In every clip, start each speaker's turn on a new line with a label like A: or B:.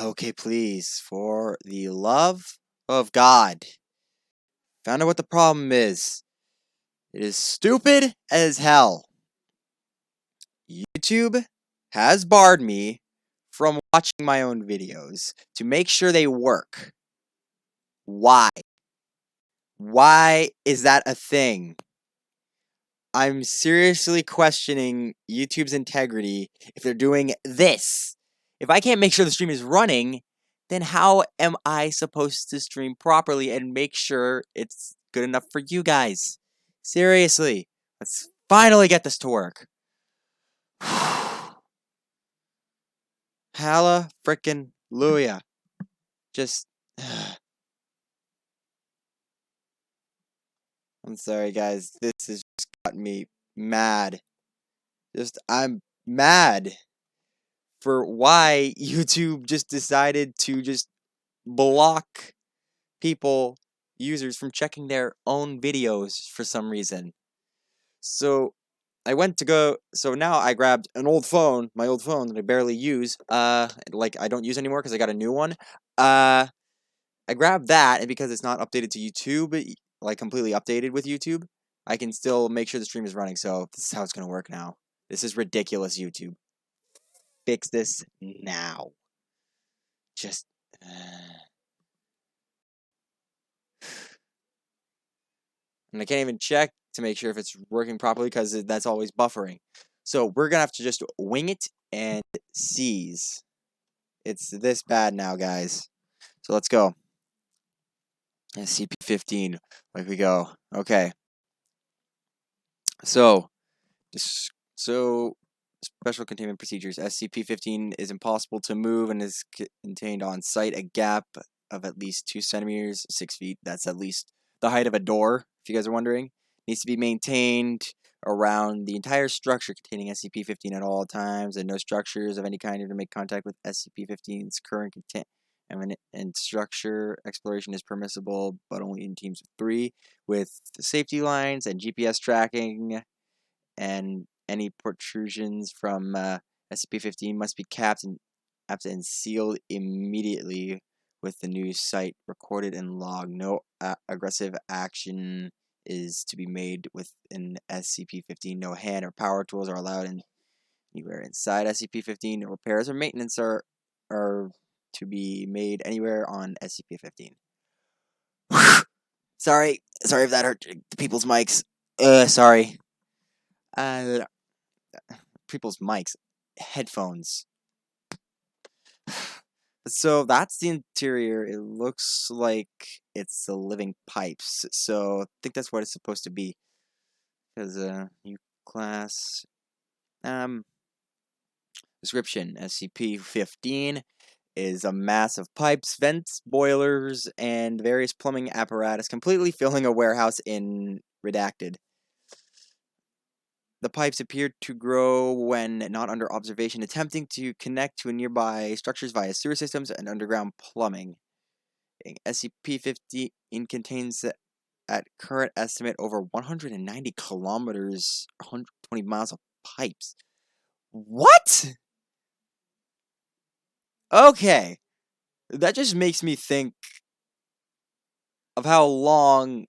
A: Okay, please, for the love of God. Found out what the problem is. It is stupid as hell. YouTube has barred me from watching my own videos to make sure they work. Why? Why is that a thing? I'm seriously questioning YouTube's integrity if they're doing this. If I can't make sure the stream is running, then how am I supposed to stream properly and make sure it's good enough for you guys? Seriously, let's finally get this to work. Halla frickin' Luya. Just. I'm sorry, guys. This has just got me mad. I'm mad for why YouTube just decided to just block users from checking their own videos for some reason. So so now I grabbed my old phone that I barely use, like I don't use anymore because I got a new one. I grabbed that, and because it's not updated to YouTube, like completely updated with YouTube, I can still make sure the stream is running, so this is how it's gonna work now. This is ridiculous, YouTube. Fix this now. Just... And I can't even check to make sure if it's working properly because that's always buffering. So we're gonna have to just wing it and seize. It's this bad now, guys. So let's go. SCP-15. Like we go. Okay. So special containment procedures. SCP-15 is impossible to move and is contained on site. A gap of at least 2 centimeters, 6 feet. That's at least the height of a door, if you guys are wondering. Needs to be maintained around the entire structure containing SCP-15 at all times, and no structures of any kind are to make contact with SCP-15's current content. And structure exploration is permissible, but only in teams of 3, with safety lines and GPS tracking, and any protrusions from SCP-15 must be capped and sealed immediately with the new site recorded and logged. No aggressive action is to be made within SCP-15. No hand or power tools are allowed anywhere inside SCP-15. No repairs or maintenance are to be made anywhere on SCP-15. Sorry if that hurt the people's mics. Sorry. People's mics, headphones. So that's the interior. It looks like it's the living pipes. So I think that's what it's supposed to be. Because new class. Description: SCP-15 is a mass of pipes, vents, boilers, and various plumbing apparatus completely filling a warehouse in redacted. The pipes appear to grow when not under observation, attempting to connect to nearby structures via sewer systems and underground plumbing. SCP-15 contains, at current estimate, over 190 kilometers, 120 miles of pipes. What? Okay. That just makes me think of how long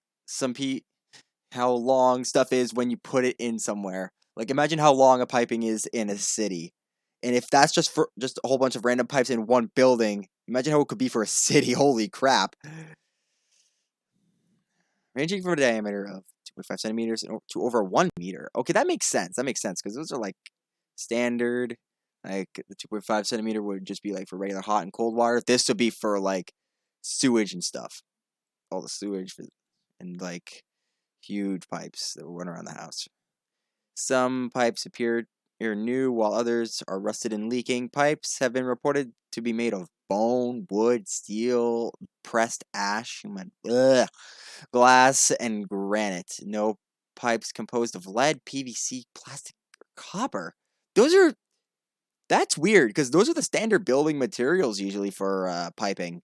A: stuff is when you put it in somewhere. Like, imagine how long a piping is in a city. And if that's just for a whole bunch of random pipes in one building, imagine how it could be for a city. Holy crap. Ranging from a diameter of 2.5 centimeters to over 1 meter. Okay, that makes sense. Because those are, like, standard. Like, the 2.5 centimeter would just be, like, for regular hot and cold water. This would be for, like, sewage and stuff. All the sewage and, like, huge pipes that will run around the house. Some pipes appear new, while others are rusted and leaking. Pipes have been reported to be made of bone, wood, steel, pressed ash, glass, and granite. No pipes composed of lead, PVC, plastic, or copper. That's weird, because those are the standard building materials usually for piping.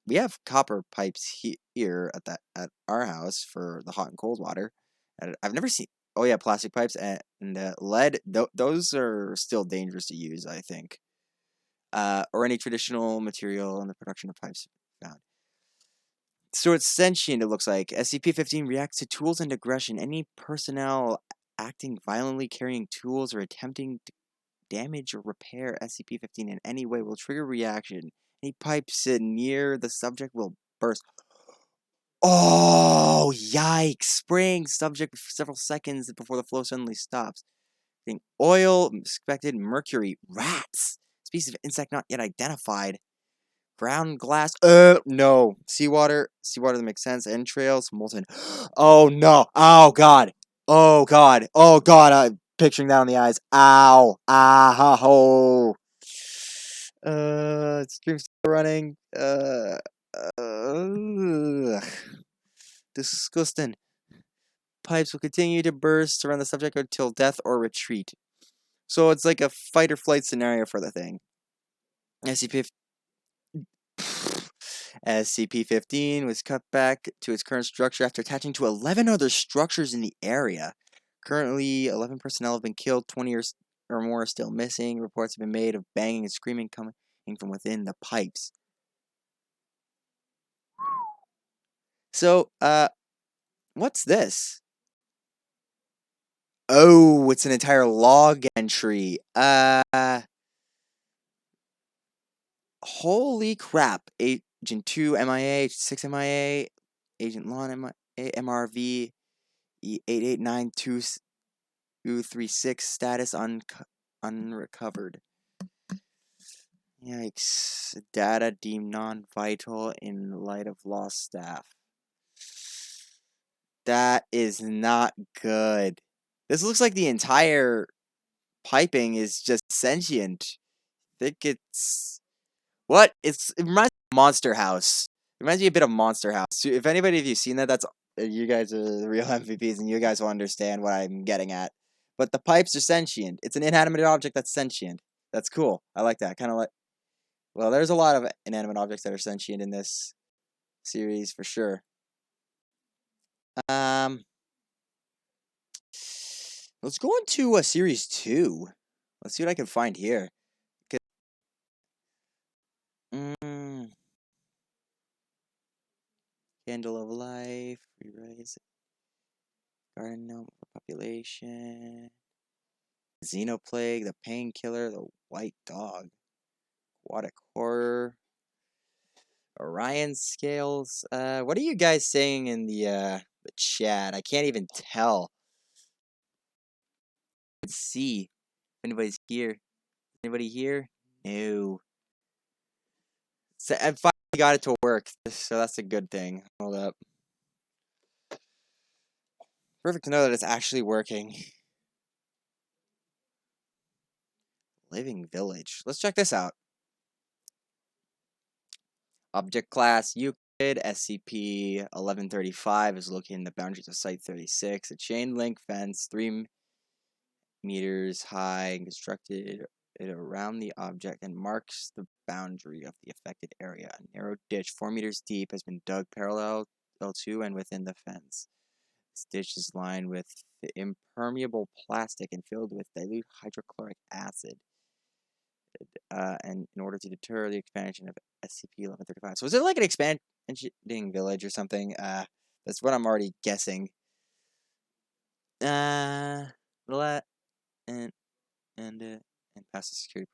A: We have copper pipes here at our house for the hot and cold water. I've never seen. Oh yeah, plastic pipes and lead. Those are still dangerous to use, I think. or any traditional material in the production of pipes found. So it's sentient, it looks like. SCP-15 reacts to tools and aggression. Any personnel acting violently, carrying tools, or attempting to damage or repair SCP-15 in any way will trigger reaction. Any pipes near the subject will burst. Oh, yikes! Spraying subject for several seconds before the flow suddenly stops. Oil, expected mercury, rats, species of insect not yet identified. Ground glass, no. Seawater that makes sense. Entrails, molten. Oh no, oh god, oh god, oh god, I'm picturing that on the eyes. Ow, ah, ha, ho. Stream still running. Disgusting. Pipes will continue to burst around the subject until death or retreat. So it's like a fight or flight scenario for the thing. SCP-15 was cut back to its current structure after attaching to 11 other structures in the area. Currently, 11 personnel have been killed, 20 or more are still missing. Reports have been made of banging and screaming coming from within the pipes. So, what's this? Oh, it's an entire log entry. Holy crap. Agent 2 MIA, Agent 6 MIA, Agent Lon MIA, MRV, 889236, status unrecovered. Yikes. Data deemed non-vital in light of lost staff. That is not good. This looks like the entire piping is just sentient. I think it's... What? It reminds me of Monster House. It reminds me a bit of Monster House. If anybody of you seen that, that's you guys are the real MVPs, and you guys will understand what I'm getting at. But the pipes are sentient. It's an inanimate object that's sentient. That's cool. I like that. Kind of like... Well, there's a lot of inanimate objects that are sentient in this series, for sure. Let's go on to Series 2. Let's see what I can find here. Candle of Life, Re-Rise, Garden Gnome Population, Xenoplague, the Painkiller, the White Dog, Aquatic Horror, Orion Scales. What are you guys saying in the chat? I can't even tell. Let's see if anybody's here. Anybody here? No. So I finally got it to work, so that's a good thing. Hold up. Perfect to know that it's actually working. Living Village. Let's check this out. Object class Euclid. SCP-1135 is located in the boundaries of Site 36. A chain link fence 3 meters high and constructed it around the object and marks the boundary of the affected area. A narrow ditch 4 meters deep has been dug parallel to and within the fence. This ditch is lined with impermeable plastic and filled with dilute hydrochloric acid. And in order to deter the expansion of SCP-1135. So is it like an expanding village or something? That's what I'm already guessing. And pass the security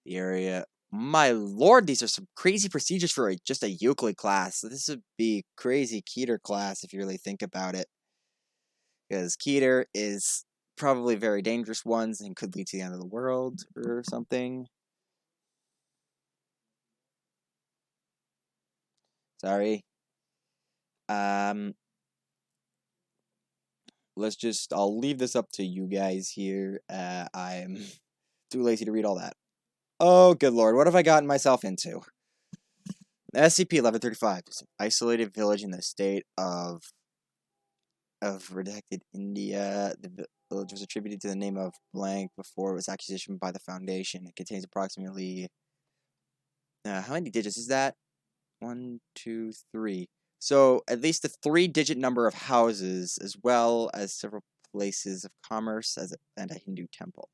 A: the area. My lord, these are some crazy procedures for just a Euclid class. This would be crazy Keter class if you really think about it. Because Keter is probably very dangerous ones and could lead to the end of the world or something. Sorry. I'll leave this up to you guys here. I'm too lazy to read all that. Oh, good lord, what have I gotten myself into? SCP-1135 is an isolated village in the state of redacted India. The village was attributed to the name of blank before it was acquisitioned by the Foundation. It contains approximately... how many digits is that? 1, 2, 3. So, at least a 3-digit number of houses, as well as several places of commerce and a Hindu temple.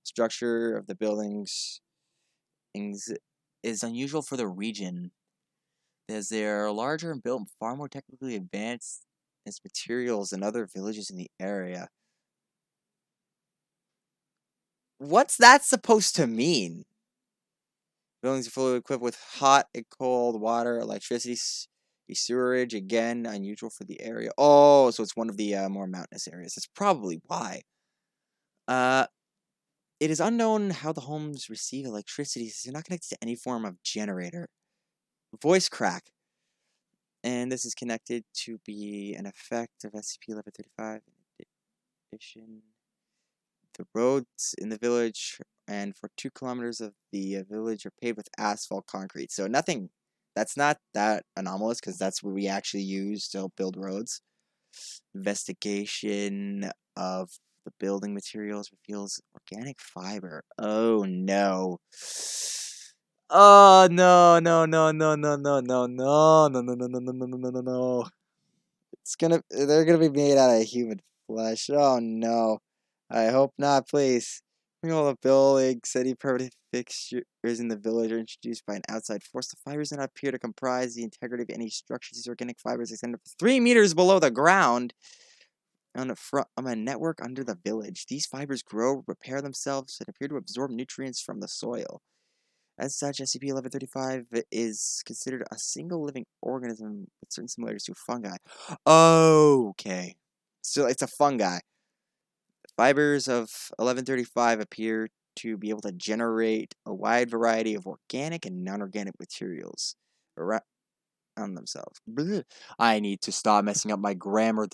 A: Structure of the buildings is unusual for the region, as they are larger and built far more technically advanced as materials than other villages in the area. What's that supposed to mean? Buildings are fully equipped with hot and cold water, electricity, sewerage, again, unusual for the area. Oh, so it's one of the more mountainous areas. That's probably why. Uh, it is unknown how the homes receive electricity since they're not connected to any form of generator. Voice crack. And this is connected to be an effect of SCP-1135 in addition. The roads in the village and for 2 kilometers of the village are paved with asphalt concrete. So nothing, that's not that anomalous because that's what we actually use to help build roads. Investigation of the building materials reveals organic fiber. Oh no. Oh no no no no no no no no no no no no no no no no no. They're gonna be made out of human flesh. Oh no. I hope not, please. All the buildings, any permanent fixtures in the village are introduced by an outside force. The fibers do not appear to comprise the integrity of any structure. These organic fibers extend up to 3 meters below the ground on a network under the village. These fibers grow, repair themselves, and appear to absorb nutrients from the soil. As such, SCP-1135 is considered a single living organism with certain similarities to fungi. Okay. So it's a fungi. Fibers of 1135 appear to be able to generate a wide variety of organic and non-organic materials around themselves. Blech. I need to stop messing up my grammar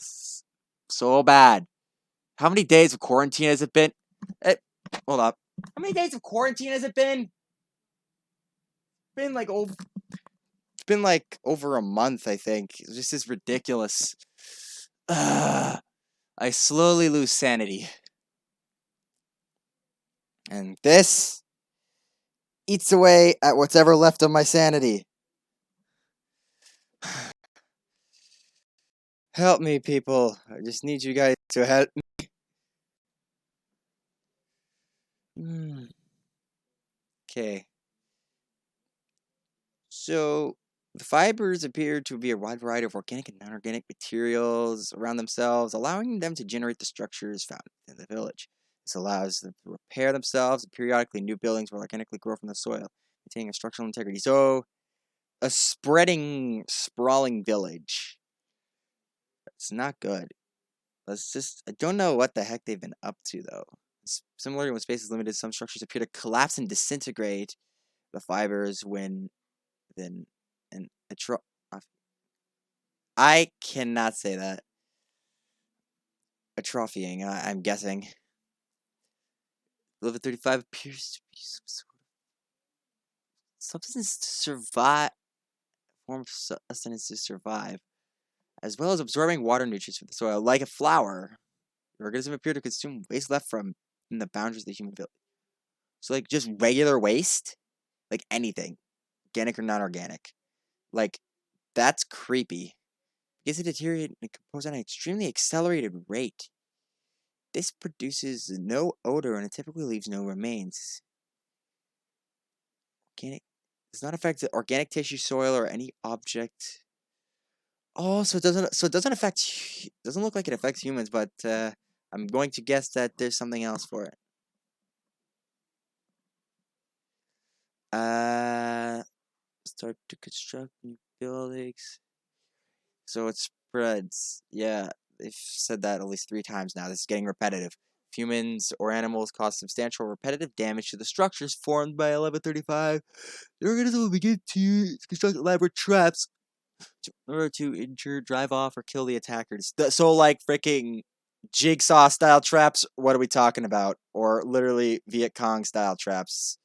A: so bad. How many days of quarantine has it been? Hold up. How many days of quarantine has it been? It's been like over a month, I think. This is ridiculous. I slowly lose sanity. And this eats away at what's ever left of my sanity. Help me, people. I just need you guys to help me. Okay. So, the fibers appear to be a wide variety of organic and non-organic materials around themselves, allowing them to generate the structures found in the village. This allows them to repair themselves, and periodically new buildings will organically grow from the soil, maintaining a structural integrity. So, a sprawling village. That's not good. I don't know what the heck they've been up to, though. Similarly, when space is limited, some structures appear to collapse and disintegrate the fibers when then an I cannot say that. Atrophying, I'm guessing. Level 35 appears to be some sort of substance to survive, form of sustenance to survive, as well as absorbing water nutrients from the soil, like a flower. The organism appear to consume waste left from in the boundaries of the human village. So, like, just regular waste? Like anything. Organic or non-organic. Like, that's creepy. Because it deteriorates and decomposes at an extremely accelerated rate. This produces no odor and it typically leaves no remains. Organic does not affect the organic tissue, soil, or any object. Oh, so it doesn't affect. Doesn't look like it affects humans, but I'm going to guess that there's something else for it. Start to construct new buildings. So it spreads. Yeah, they've said that at least 3 times now. This is getting repetitive. If humans or animals cause substantial repetitive damage to the structures formed by 1135, the organism will begin to construct elaborate traps in order to injure, drive off, or kill the attackers. So, like, freaking Jigsaw-style traps, what are we talking about? Or literally Viet Cong-style traps.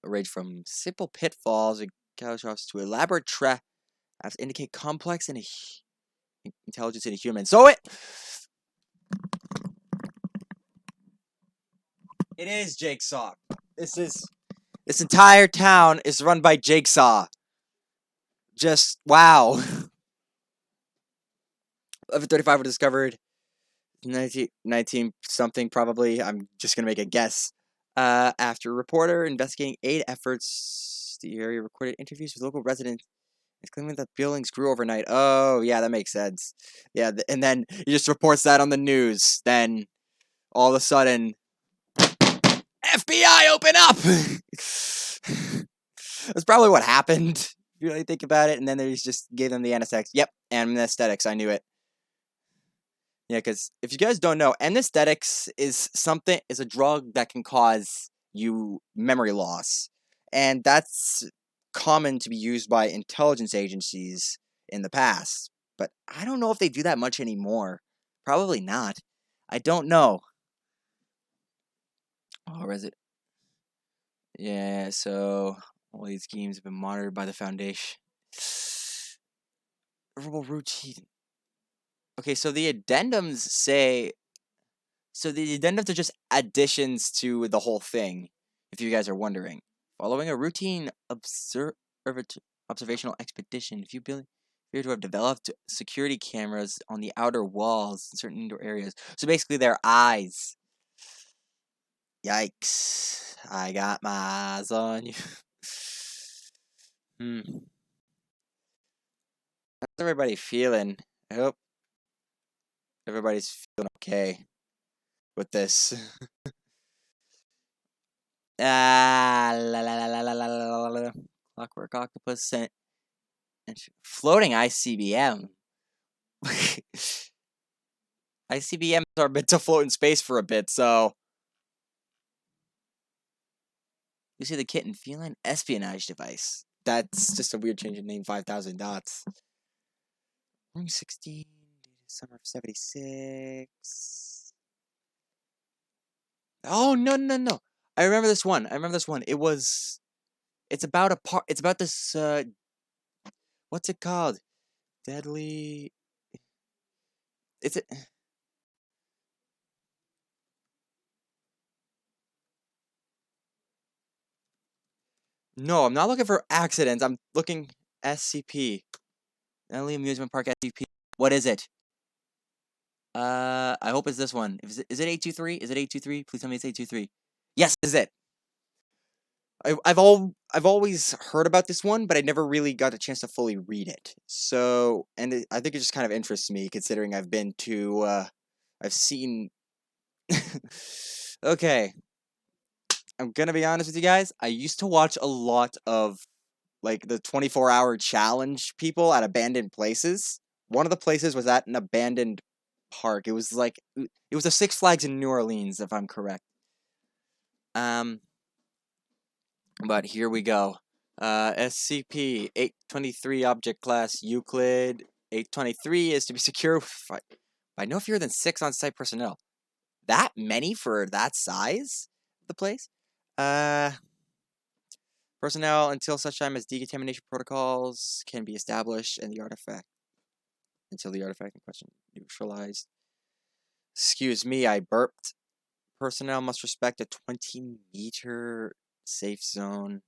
A: Range from simple pitfalls and catastrophes to elaborate traps indicate complex and intelligence in a human. So it is Jigsaw. This entire town is run by Jigsaw. Just wow. 1135 were discovered 19 something probably. I'm just gonna make a guess. After a reporter investigating aid efforts, the area recorded interviews with local residents claiming that buildings grew overnight. Oh, yeah, that makes sense. Yeah, and then he just reports that on the news. Then all of a sudden, FBI, open up! That's probably what happened, if you really think about it. And then they just gave them the anesthetics. Yep, anesthetics. I knew it. Yeah, because if you guys don't know, anesthetics is a drug that can cause you memory loss. And that's common to be used by intelligence agencies in the past. But I don't know if they do that much anymore. Probably not. I don't know. Oh, where is it? Yeah, so all these schemes have been monitored by the Foundation. Verbal routine. Okay, so the addendums say. So the addendums are just additions to the whole thing, if you guys are wondering. Following a routine observational expedition, if you appear to have developed security cameras on the outer walls in certain indoor areas. So basically, their eyes. Yikes! I got my eyes on you. How's everybody feeling? I hope everybody's feeling okay with this. La la la la la la la la. Clockwork octopus and floating ICBM. ICBMs are meant to float in space for a bit, so. You see the kitten feline espionage device. That's just a weird change in name. 5,000 dots. Room 16, summer of 76. Oh no no no! I remember this one. It's about It's about this. What's it called? Deadly. It's a. No, I'm not looking for accidents. I'm looking SCP. Deadly Amusement Park SCP. What is it? I hope it's this one. Is it 823? Is it 823? Please tell me it's 823. Yes, this is it. I've always heard about this one, but I never really got a chance to fully read it. So, I think it just kind of interests me, considering I've seen. Okay, I'm gonna be honest with you guys. I used to watch a lot of like the 24-hour challenge people at abandoned places. One of the places was at an abandoned park. It was a Six Flags in New Orleans, if I'm correct. But here we go. SCP-823 Object Class Euclid. 823 is to be secure by no fewer than 6 on-site personnel. That many for that size? The place? Personnel until such time as decontamination protocols can be established and the artifact until the artifact in question neutralized. Excuse me, I burped. Personnel must respect a 20-meter safe zone.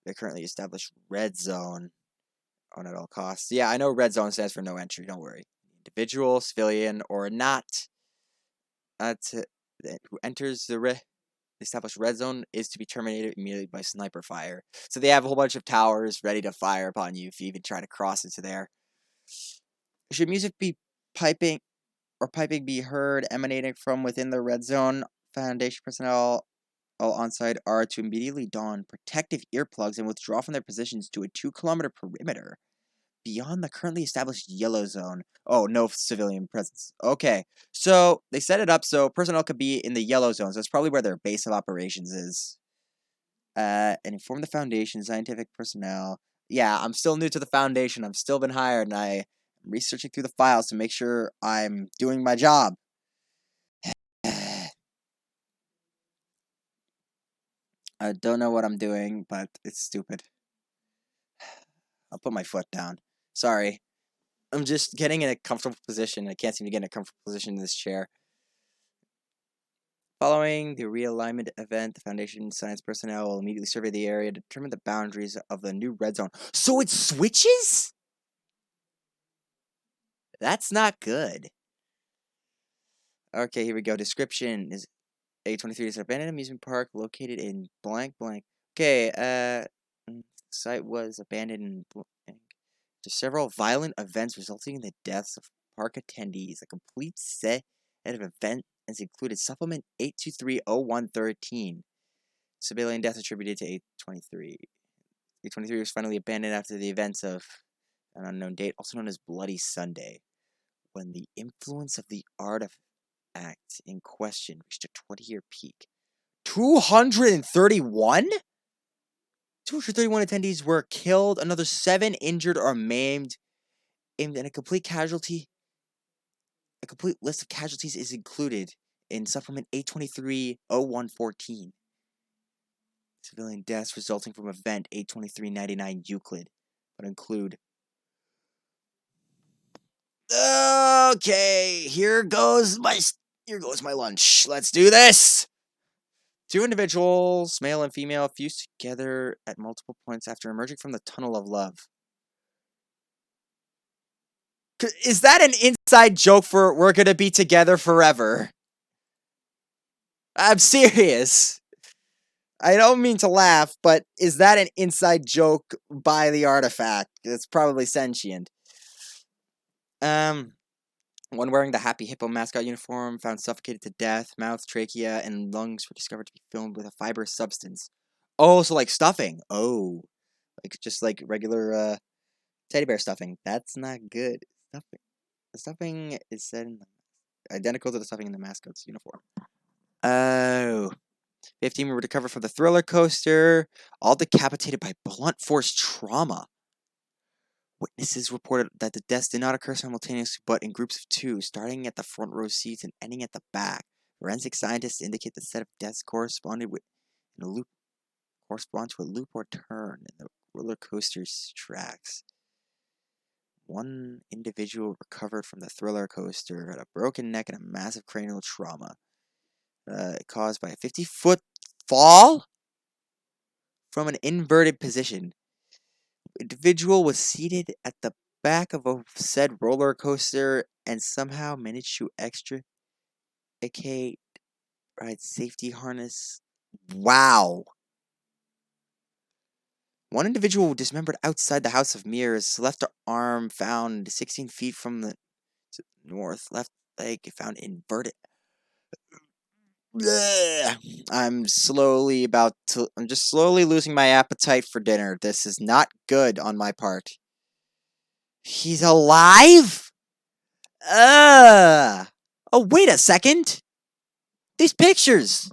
A: The currently established red zone on at all costs. Yeah, I know red zone stands for no entry, don't worry. Individual, civilian, or not who enters the established red zone is to be terminated immediately by sniper fire. So they have a whole bunch of towers ready to fire upon you if you even try to cross into there. Should music be piping be heard emanating from within the red zone, Foundation personnel all on-site are to immediately don protective earplugs and withdraw from their positions to a 2-kilometer perimeter beyond the currently established yellow zone. Oh, no civilian presence. Okay, so they set it up so personnel could be in the yellow zone, so it's probably where their base of operations is. And inform the Foundation, scientific personnel. Yeah, I'm still new to the Foundation. I've still been hired, and I'm researching through the files to make sure I'm doing my job. I don't know what I'm doing, but it's stupid. I'll put my foot down. Sorry. I'm just getting in a comfortable position. I can't seem to get in a comfortable position in this chair. Following the realignment event, the Foundation science personnel will immediately survey the area to determine the boundaries of the new red zone. So it switches? That's not good. Okay, here we go. Description is A23 is an abandoned amusement park located in blank blank. Okay, site was abandoned in blank. There's several violent events resulting in the deaths of park attendees. A complete set of events included Supplement 8230113. Civilian death attributed to A23. A23 was finally abandoned after the events of an unknown date, also known as Bloody Sunday, when the influence of the artifact in question reached a 20-year peak. 231? 231 attendees were killed, another 7 injured or maimed, and a complete list of casualties is included in Supplement 823-0114. Civilian deaths resulting from event 82399 Euclid, but include... Okay, here goes my lunch. Let's do this! 2 individuals, male and female, fused together at multiple points after emerging from the tunnel of love. Is that an inside joke for we're gonna be together forever? I'm serious. I don't mean to laugh, but is that an inside joke by the artifact? It's probably sentient. One wearing the Happy Hippo mascot uniform found suffocated to death. Mouth, trachea, and lungs were discovered to be filled with a fibrous substance. Oh, so like stuffing. Oh, just like regular teddy bear stuffing. That's not good. Stuffing. The stuffing is said identical to the stuffing in the mascot's uniform. Oh. 15 were recovered from the thriller coaster, all decapitated by blunt force trauma. Witnesses reported that the deaths did not occur simultaneously, but in groups of 2, starting at the front row seats and ending at the back. Forensic scientists indicate the set of deaths correspond to a loop or turn in the roller coaster's tracks. One individual recovered from the thriller coaster had a broken neck and a massive cranial trauma caused by a 50-foot fall from an inverted position. Individual was seated at the back of a said roller coaster and somehow managed to extricate ride safety harness. Wow. One individual dismembered outside the House of Mirrors. Left arm found 16 feet from the north. Left leg found inverted. Blech. I'm just slowly losing my appetite for dinner. This is not good on my part. He's alive? Oh, wait a second. These pictures.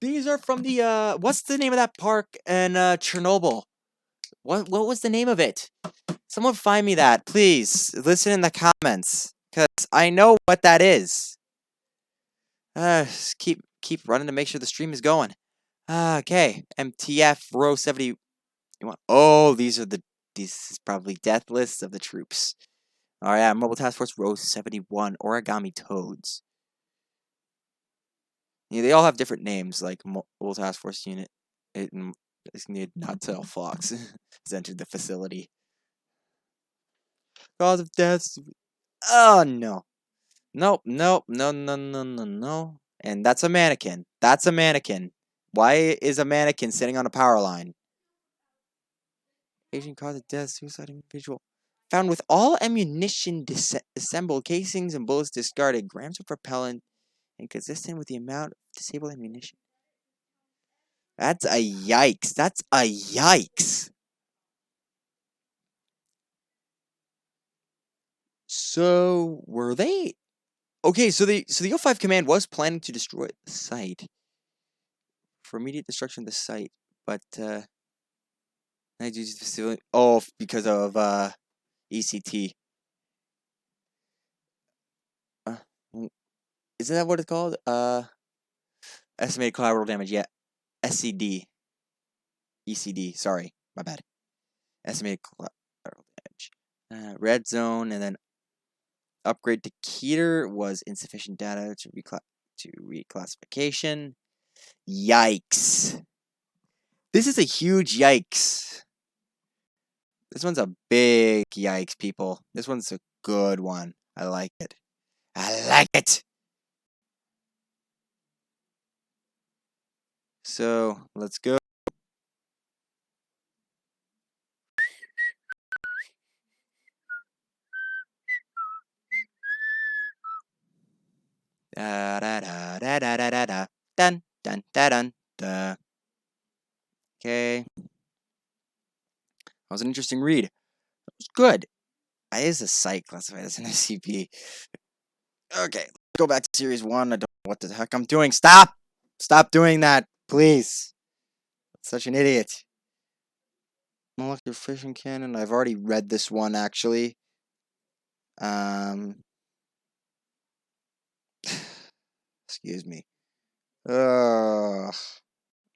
A: These are from the, what's the name of that park in, Chernobyl? What was the name of it? Someone find me that, please. Listen in the comments. Because I know what that is. Just keep running to make sure the stream is going. Okay. MTF row 70. Oh, this is probably death lists of the troops. Alright, Mobile Task Force row 71, Origami Toads. Yeah, they all have different names, like Mobile Task Force Unit. Designated not tell Fox has entered the facility. Cause of death. Oh, no. Nope, no. And that's a mannequin. That's a mannequin. Why is a mannequin sitting on a power line? Agent cause of death, suicide individual. Found with all ammunition assembled, casings and bullets discarded, grams of propellant, inconsistent with the amount of disabled ammunition. That's a yikes. That's a yikes. So, were they... Okay, so the O5 command was planning to destroy the site. For immediate destruction of the site, but, oh, because of, ECT. Isn't that what it's called? Estimated collateral damage, yeah. SCD. ECD, sorry, my bad. Estimated collateral damage. Red zone, and then upgrade to Keter was insufficient data to reclassification. Yikes. This is a huge yikes. This one's a big yikes, people. This one's a good one. I like it. I like it. So let's go. Da da da da da da da da. Dun dun da dun da. Okay. That was an interesting read. It was good. I is a site classified as an SCP. Okay, let's go back to series 1. I don't know what the heck I'm doing. Stop! Stop doing that, please. Such an idiot. Molecular fission cannon. I've already read this one actually. Excuse me. Ugh.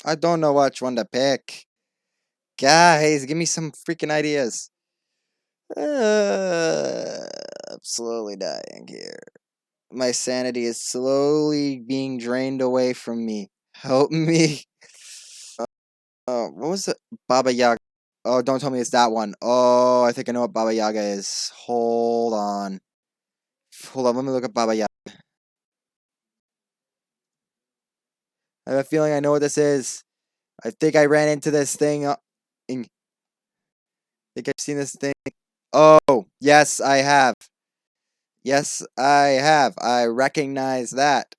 A: I don't know which one to pick. Guys, give me some freaking ideas. I'm slowly dying here. My sanity is slowly being drained away from me. Help me. Oh, what was it? Baba Yaga. Oh, don't tell me it's that one. Oh, I think I know what Baba Yaga is. Hold on. Hold on, let me look at Baba Yaga. I have a feeling I know what this is. I think I ran into this thing. I think I've seen this thing. Oh, yes, I have. Yes, I have. I recognize that.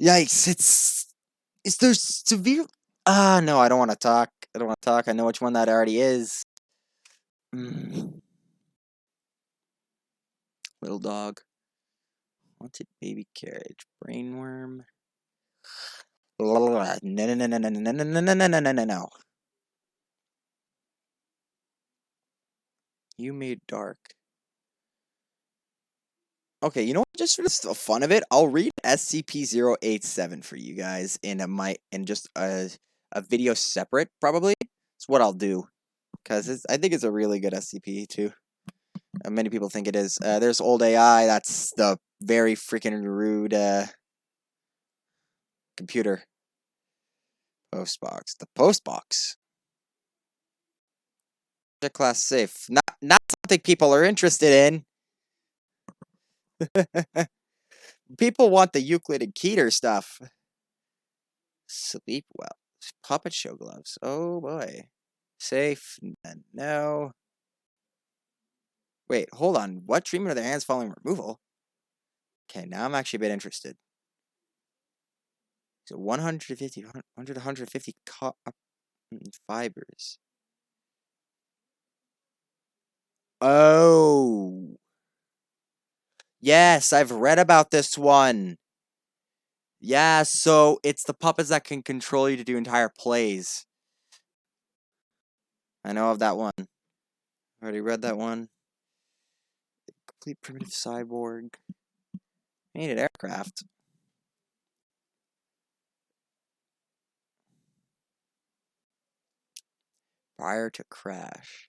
A: Yikes, is there severe... Ah, no, I don't want to talk. I don't want to talk. I know which one that already is. Little dog. Haunted baby carriage. Brainworm. No, no, no, no, no, no, no, no, no, no, no, no, no, no. You made dark. Okay, you know what? Just for the fun of it, I'll read SCP-087 for you guys in just a video separate, probably. It's what I'll do. Because I think it's a really good SCP, too. Many people think it is. There's old AI. That's the very freaking rude computer. Postbox. The postbox. Class safe. Not something people are interested in. People want the Euclid and Keter stuff. Sleep well. Puppet show gloves. Oh boy. Safe. No. Wait, hold on. What treatment are their hands following removal? Okay, now I'm actually a bit interested. So 150, 100, 150 fibers. Oh. Yes, I've read about this one. Yeah, so it's the puppets that can control you to do entire plays. I know of that one. Already read that one. Complete primitive cyborg. Painted aircraft. Prior to crash.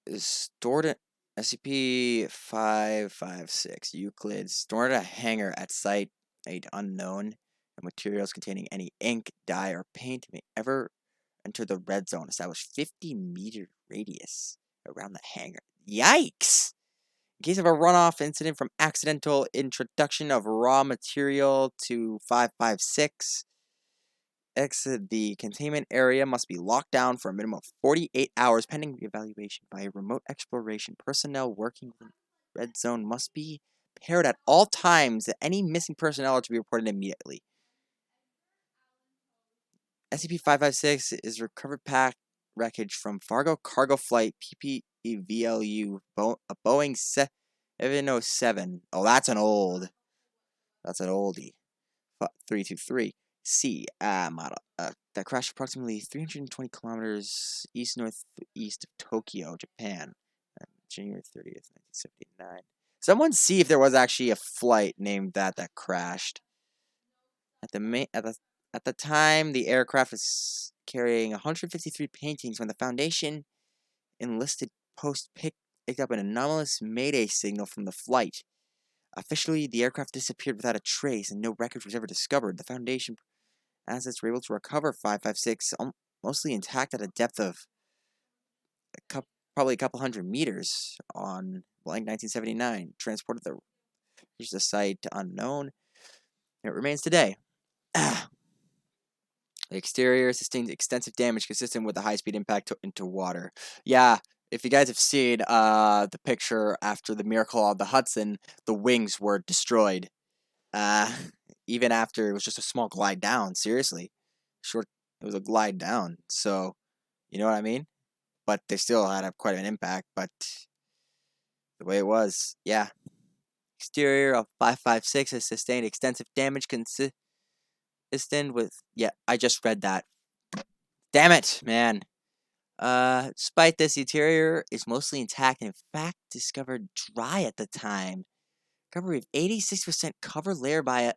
A: Is stored at SCP-556 Euclid. Stored at a hangar at site unknown. And materials containing any ink, dye, or paint may ever enter the red zone. Establish 50-meter radius around the hangar. Yikes! In case of a runoff incident from accidental introduction of raw material to 556, exit the containment area must be locked down for a minimum of 48 hours pending evaluation by a remote exploration. Personnel working in the red zone must be paired at all times. Any missing personnel are to be reported immediately. SCP-556 is recovered pack wreckage from Fargo Cargo Flight PPVLU, a Boeing 707. Oh, that's an old. That's an oldie. 323. C model that crashed approximately 320 kilometers east-northeast of Tokyo, Japan, on January 30th, 1979. Someone see if there was actually a flight named that crashed. At the time, the aircraft was carrying 153 paintings when the Foundation enlisted post picked up an anomalous Mayday signal from the flight. Officially, the aircraft disappeared without a trace and no record was ever discovered. The Foundation assets were able to recover 556 mostly intact at a depth of probably a couple hundred meters on blank 1979. Transported the site to unknown. It remains today. The exterior sustained extensive damage consistent with a high-speed impact into water. Yeah, if you guys have seen the picture after the miracle on the Hudson, the wings were destroyed. Uh, Even after it was just a small glide down. Seriously, short. It was a glide down. So, you know what I mean? But they still had quite an impact. But the way it was, yeah. Exterior of 556 has sustained extensive damage consistent with. Yeah, I just read that. Damn it, man. Despite this, the interior is mostly intact and in fact discovered dry at the time. Recovery of 86% covered layer by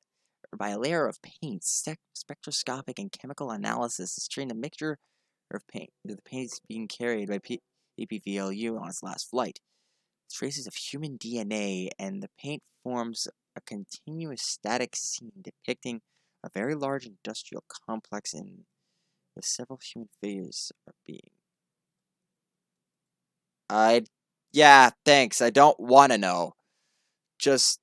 A: a layer of paint. Spectroscopic and chemical analysis has trained a mixture of paint. The paint is being carried by EPVLU on its last flight. Traces of human DNA, and the paint forms a continuous static scene depicting a very large industrial complex in with several human figures are being. Yeah, thanks. I don't want to know. Just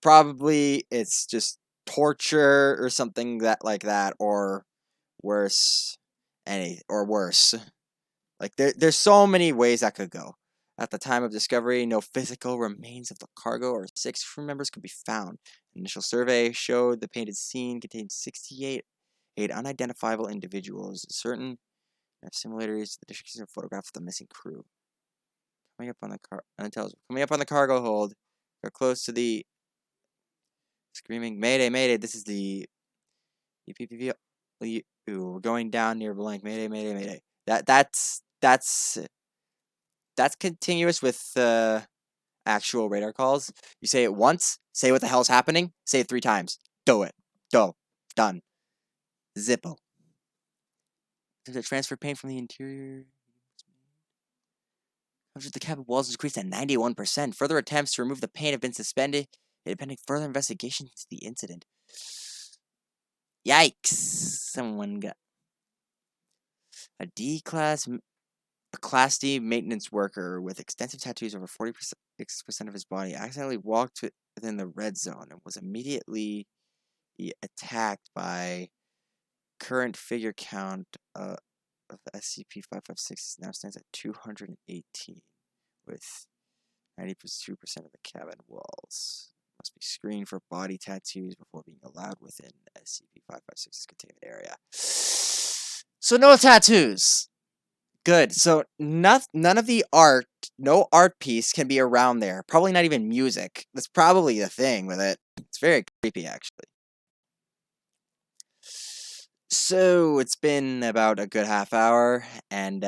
A: probably it's just torture or something like that, or worse. Worse. Like there's so many ways that could go. At the time of discovery, no physical remains of the cargo or 6 crew members could be found. An initial survey showed the painted scene contained 68 unidentifiable individuals. Certain have similarities to the description of photograph of the missing crew. Coming up on the cargo hold. We're close to the screaming, "Mayday, mayday!" This is the EPPV. We're going down near blank. Mayday, mayday, mayday. That's continuous with actual radar calls. You say it once, say what the hell's happening, say it 3 times. Do it. Go. Done. Zippo. There's a transfer paint from the interior. The cabin walls increased at 91%. Further attempts to remove the paint have been suspended, pending further investigation into the incident. Yikes! Someone got a Class D maintenance worker with extensive tattoos over 46% of his body accidentally walked within the red zone and was immediately attacked by current figure count of SCP-556 now stands at 218 with 92% of the cabin walls. Must be screened for body tattoos before being allowed within SCP-556's containment area. So no tattoos. Good. So none of the art, no art piece can be around there. Probably not even music. That's probably the thing with it. It's very creepy, actually. So it's been about a good half hour, and